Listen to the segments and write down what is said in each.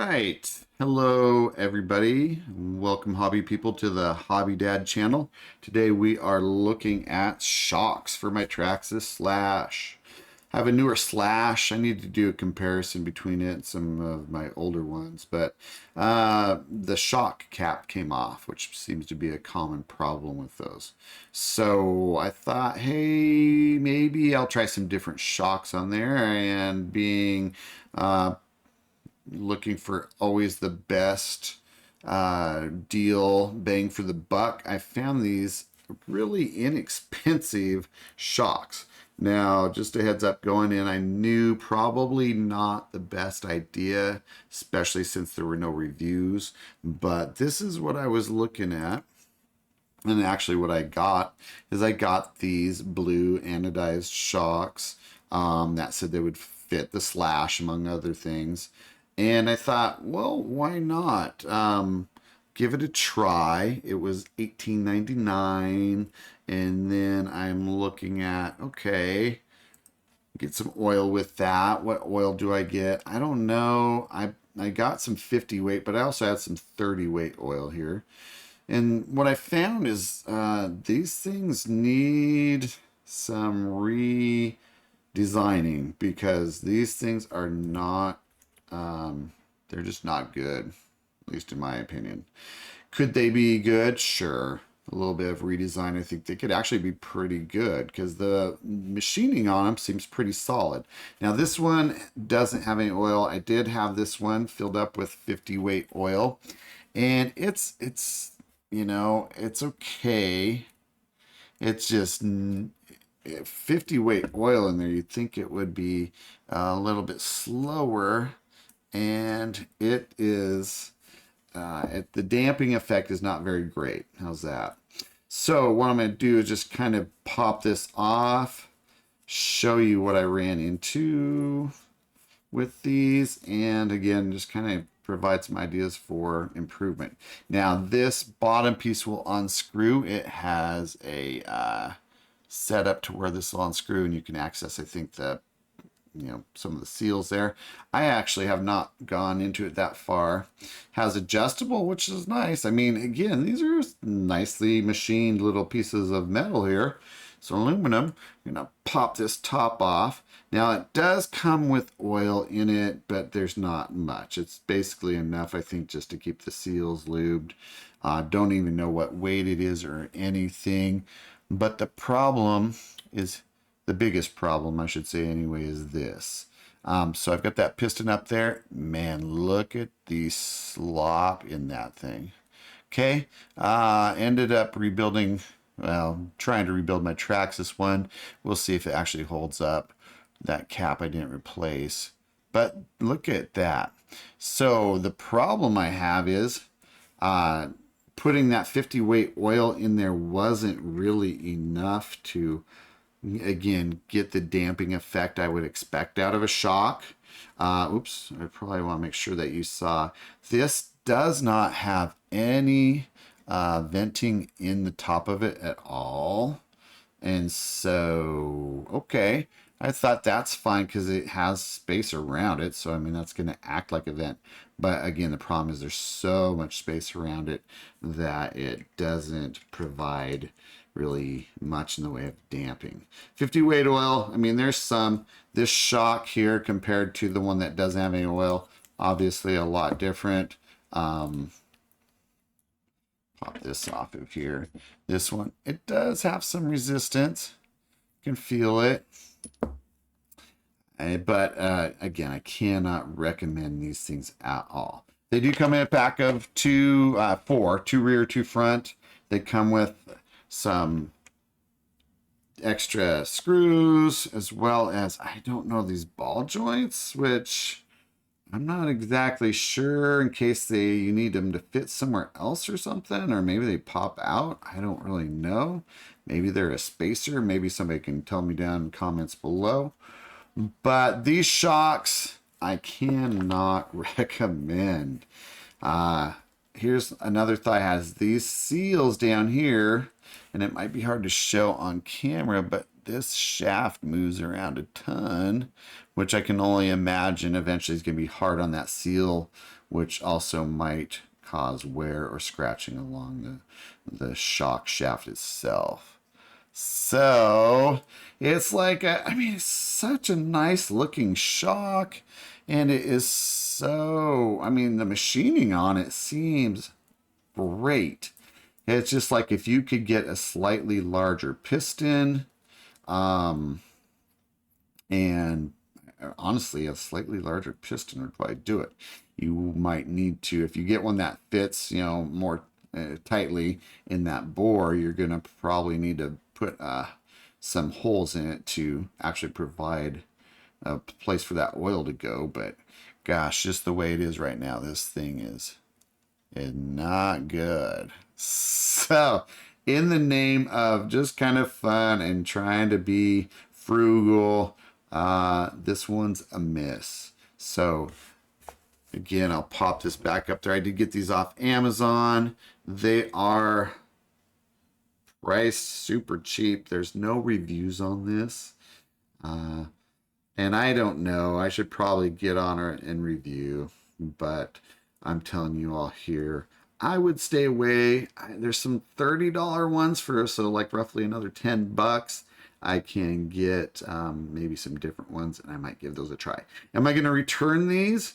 right. Hello, everybody. Welcome, hobby people, to the Hobby Dad channel. Today we are looking at shocks for my Traxxas Slash. I have a newer Slash. I need to do a comparison between it and some of my older ones, but the shock cap came off, which seems to be a common problem with those. So I thought, hey, maybe I'll try some different shocks on there, and being looking for always the best deal, bang for the buck, I found these really inexpensive shocks. Now, just a heads up going in, I knew probably not the best idea, especially since there were no reviews, but this is what I was looking at. And actually what I got is I got these blue anodized shocks that said they would fit the Slash, among other things. And I thought, well, why not? Give it a try. It was $18.99. And then I'm looking at, okay, get some oil with that. What oil do I get? I don't know. I got some 50 weight, but I also had some 30 weight oil here. And what I found is these things need some redesigning, because these things are not, they're just not good, at least in my opinion. Could they be good? Sure. A little bit of redesign, I think they could actually be pretty good, because the machining on them seems pretty solid. Now this one doesn't have any oil. I did have this one filled up with 50 weight oil, and it's you know, it's okay. It's just 50 weight oil in there. You'd think it would be a little bit slower, and it is the damping effect is not very great. How's that? So what I'm going to do is just kind of pop this off, show you what I ran into with these, and again, just kind of provide some ideas for improvement. Now this bottom piece will unscrew. It has a setup to where this will unscrew, and you can access, I think, some of the seals there. I actually have not gone into it that far. Has adjustable, which is nice. I mean, again, these are nicely machined little pieces of metal here. So aluminum. I'm gonna pop this top off. Now it does come with oil in it, but there's not much. It's basically enough, I think, just to keep the seals lubed. Don't even know what weight it is or anything. But the problem is, the biggest problem, I should say anyway, is this. So I've got that piston up there. Man, look at the slop in that thing. Okay, ended up rebuilding, well, trying to rebuild my Traxxas one. We'll see if it actually holds up. That cap I didn't replace. But look at that. So the problem I have is putting that 50 weight oil in there wasn't really enough to, again, get the damping effect I would expect out of a shock. Oops, I probably want to make sure that you saw. This does not have any venting in the top of it at all. And so, okay, I thought that's fine because it has space around it. So, I mean, that's going to act like a vent. But again, the problem is there's so much space around it that it doesn't provide really much in the way of damping. 50 weight oil, I mean, there's some. This shock here compared to the one that doesn't have any oil, obviously a lot different. Pop this off of here. This one, it does have some resistance. You can feel it. But again, I cannot recommend these things at all. They do come in a pack of four, two rear, two front. They come with some extra screws, as well as, I don't know, these ball joints, which I'm not exactly sure, in case you need them to fit somewhere else or something, or maybe they pop out. I don't really know. Maybe they're a spacer. Maybe somebody can tell me down in the comments below. But these shocks, I cannot recommend. Here's another thought. It has these seals down here, and it might be hard to show on camera, but this shaft moves around a ton, which I can only imagine eventually is going to be hard on that seal, which also might cause wear or scratching along the shock shaft itself. So it's like, I mean, it's such a nice looking shock, and it is so, I mean, the machining on it seems great. It's just like if you could get a slightly larger piston, um, and honestly, a slightly larger piston would probably do it. You might need to, if you get one that fits, you know, more tightly in that bore, you're going to probably need to put some holes in it to actually provide a place for that oil to go. But gosh, just the way it is right now, this thing is not good. So, in the name of just kind of fun and trying to be frugal, this one's a miss. So, again, I'll pop this back up there. I did get these off Amazon. They are priced super cheap. There's no reviews on this. And I don't know. I should probably get on it and review. But I'm telling you all here, I would stay away. There's some $30 ones for, so like roughly another 10 bucks. I can get maybe some different ones, and I might give those a try. Am I going to return these?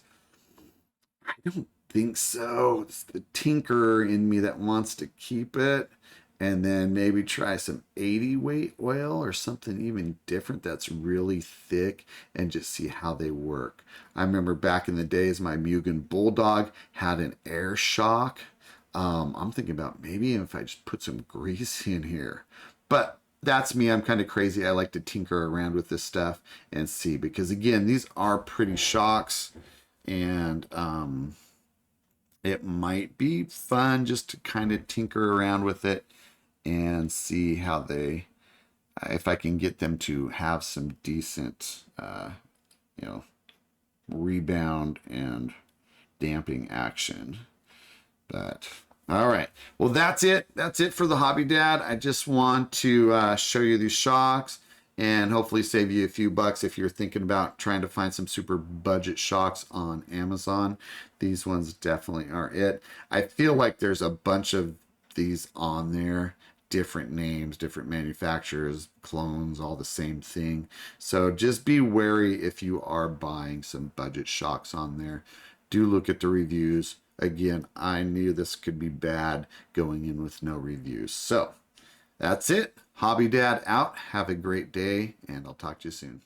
I don't think so. It's the tinkerer in me that wants to keep it, and then maybe try some 80 weight oil or something even different that's really thick and just see how they work. I remember back in the days, my Mugen Bulldog had an air shock. I'm thinking about maybe if I just put some grease in here, but that's me. I'm kind of crazy. I like to tinker around with this stuff and see, because again, these are pretty shocks, and it might be fun just to kind of tinker around with it and see how they, if I can get them to have some decent, you know, rebound and damping action. But all right, well, that's it. That's it for the Hobby Dad. I just want to show you these shocks and hopefully save you a few bucks if you're thinking about trying to find some super budget shocks on Amazon. These ones definitely are it. I feel like there's a bunch of these on there, different names, different manufacturers, clones, all the same thing. So just be wary if you are buying some budget shocks on there. Do look at the reviews. Again, I knew this could be bad going in with no reviews. So that's it. Hobby Dad out. Have a great day, and I'll talk to you soon.